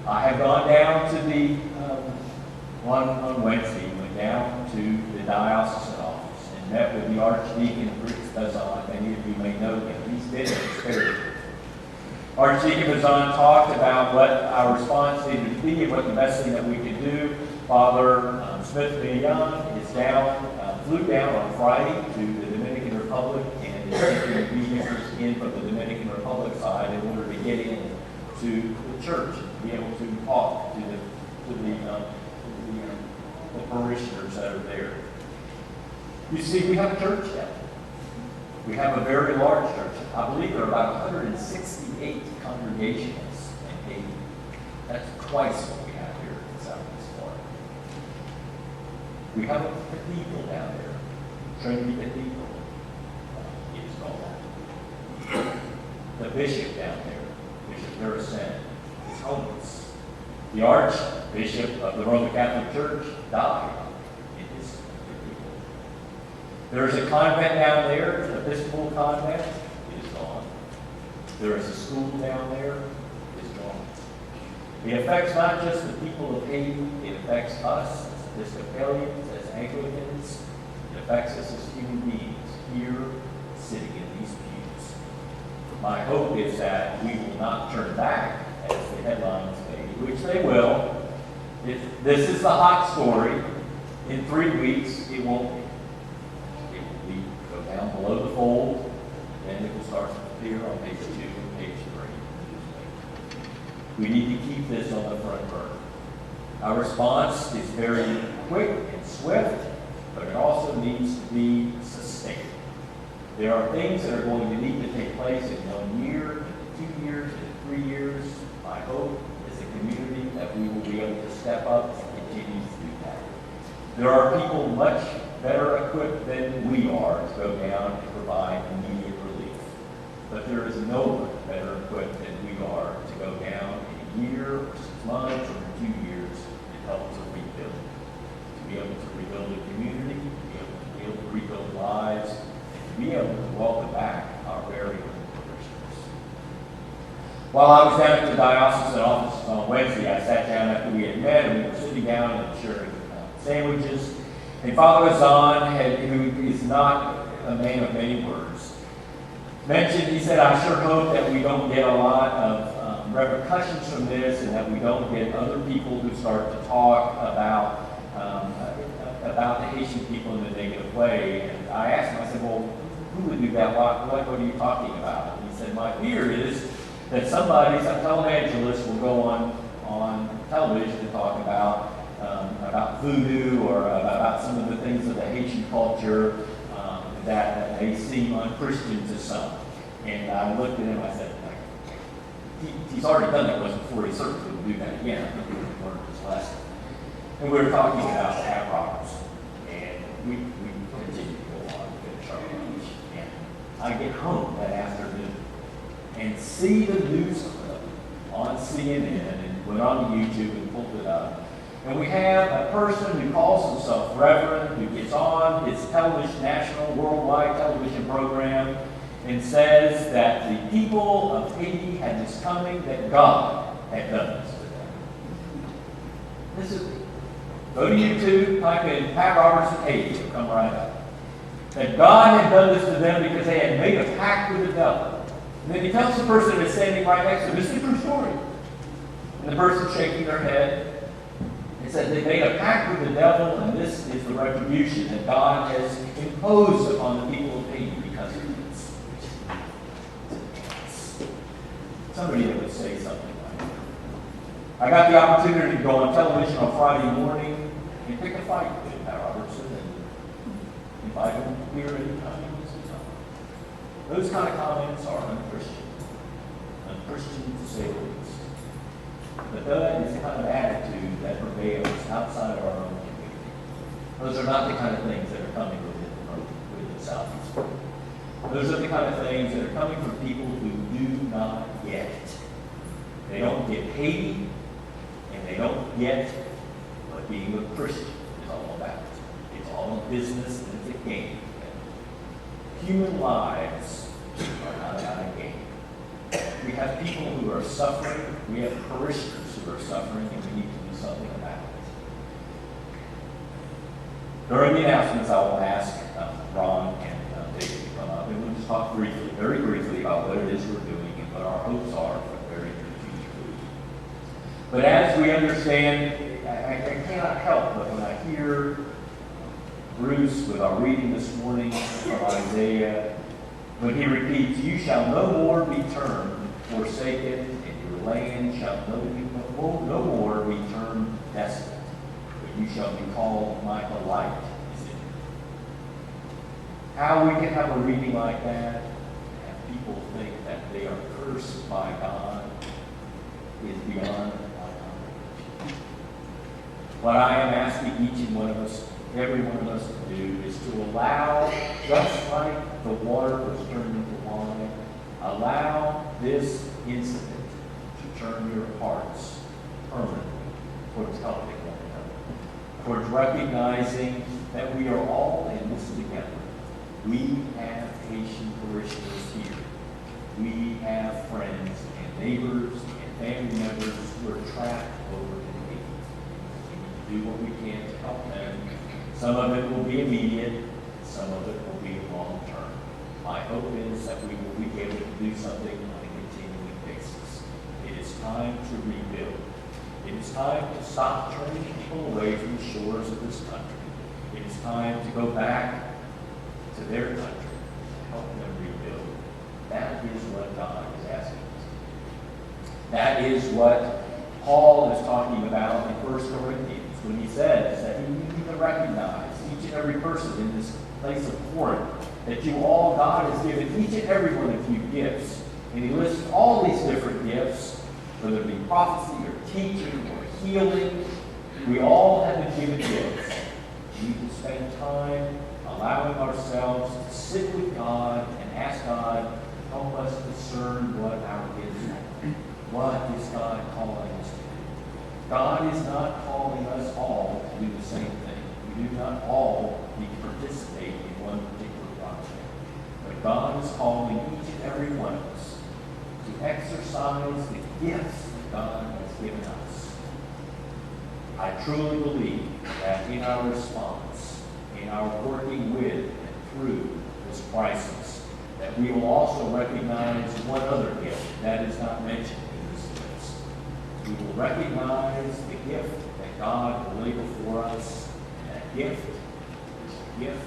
I have gone down to the, on Wednesday, went down to the diocesan office and met with the Archdeacon Bazan. Many of you may know him. He's been there. Archdeacon Bazan talked about what our response needed to be and what the best thing that we could do. Father Smith-Millon is flew down on Friday to the Dominican Republic and is taking visitors in from the Dominican Republic side in order to get in to the church and be able to talk to the parishioners that are there. You see, we have a church now. We have a very large church. I believe there are about 168 congregations in Haiti. That's twice what we have here in Southeast Florida. We have a cathedral down there, Trinity Cathedral. It is called. The bishop down there, Bishop Duracent, is homeless. The Archbishop of the Roman Catholic Church died in his cathedral. There is a convent down there, an Episcopal convent. It is gone. There is a school down there. It is gone. It affects not just the people of Haiti. It affects us as Episcopalians, as Anglicans. It affects us as human beings here sitting in these pews. My hope is that we will not turn back as the headlines say, which they will. If this is the hot story, in 3 weeks it won't be. It will go down below the fold, then it will start to appear on page 2 and page 3. We need to keep this on the front burner. Our response is very quick and swift, but it also needs to be sustained. There are things that are going to need to take place in 1 year, in 2 years, in 3 years. My hope as a community that we will be able to step up and continue to do that. There are people much better equipped than we are to go down and provide immediate relief. But there is no one better equipped than we are to go down in a year, or 6 months, or 2 years and help to rebuild. To be able to rebuild a community, to be able to rebuild lives, and to be able to welcome back our very own parishioners. While I was down at the diocesan office on Wednesday, I sat down after we had met, and we were sitting down and sharing sandwiches. And Father Azan, who is not a man of many words, mentioned, he said, I sure hope that we don't get a lot of repercussions from this and that we don't get other people who start to talk about the Haitian people in a negative way. And I asked him, I said, well, who would do that? What are you talking about? And he said, my fear is that some televangelist will go on television and talk about voodoo or about some of the things of the Haitian culture that may seem unchristian to some. And I looked at him, I said, he's already done that once before, he certainly will do that again. I think he learned his lesson. And we were talking about hat robbers. And we continue to go on and finish our lunch. And I get home that afternoon and see the news clip on CNN and went on YouTube and pulled it up. And we have a person who calls himself Reverend, who gets on his television, national, worldwide television program and says that the people of Haiti had this coming, that God had done this to them. This is, go to YouTube, type in Pat Robertson Haiti, it'll come right up. That God had done this to them because they had made a pact with the devil. And then he tells the person that's standing right next to him, this is a true story. And the person shaking their head, it said they made a pact with the devil, and this is the retribution that God has imposed upon the people of Haiti because of this. Somebody that would say something like that. I got the opportunity to go on television on Friday morning and pick a fight with Pat Robertson and invite him here anytime he wants to come. Those kind of comments are unchristian. Unchristian to say the least. But that is the kind of attitude that prevails outside of our own community. Those are not the kind of things that are coming within Southeast Florida. Those are the kind of things that are coming from people who do not get it. They don't get Haiti, and they don't get what being a Christian is all about. It's all a business and it's a game. Human lives are not about a game. We we have people who are suffering, we have parishioners who are suffering, and we need to do something about it. During the announcements, I will ask Ron and David to come up, and we'll just talk briefly, very briefly, about what it is we're doing and what our hopes are for the very near future. But as we understand, I cannot help but when I hear Bruce with our reading this morning from Isaiah, when he repeats, "You shall no more be termed forsaken, and your land shall no more be termed desolate, but you shall be called my delight is in you." How we can have a reading like that and people think that they are cursed by God is beyond my comprehension. What I am asking each and one of us, every one of us to do, is to allow, just like the water was turned into wine, allow this incident to turn your hearts permanently towards helping one another, towards recognizing that we are all in this together. We have Haitian parishioners here. We have friends and neighbors and family members who are trapped over in Haiti. We need to do what we can to help them. Some of it will be immediate, some of it will be long term. My hope is that we will be able to do something on a continuing basis. It is time to rebuild. It is time to stop turning people away from the shores of this country. It is time to go back to their country to help them rebuild. That is what God is asking us to do. That is what Paul is talking about in 1 Corinthians when he says that you need to recognize each and every person in this place of Corinth, that you all, God has given each and every one of you gifts. And he lists all these different gifts, whether it be prophecy or teaching or healing. We all have been given gifts. We need to spend time allowing ourselves to sit with God and ask God to help us discern what our gifts are. What is God calling us to do? God is not calling us all to do the same thing. We do not all need to participate in one particular project. But God is calling each and every one of us to exercise the gifts that God has given us. I truly believe that in our response, in our working with and through this crisis, that we will also recognize one other gift that is not mentioned in this list. We will recognize the gift that God will lay before us, and that gift is a gift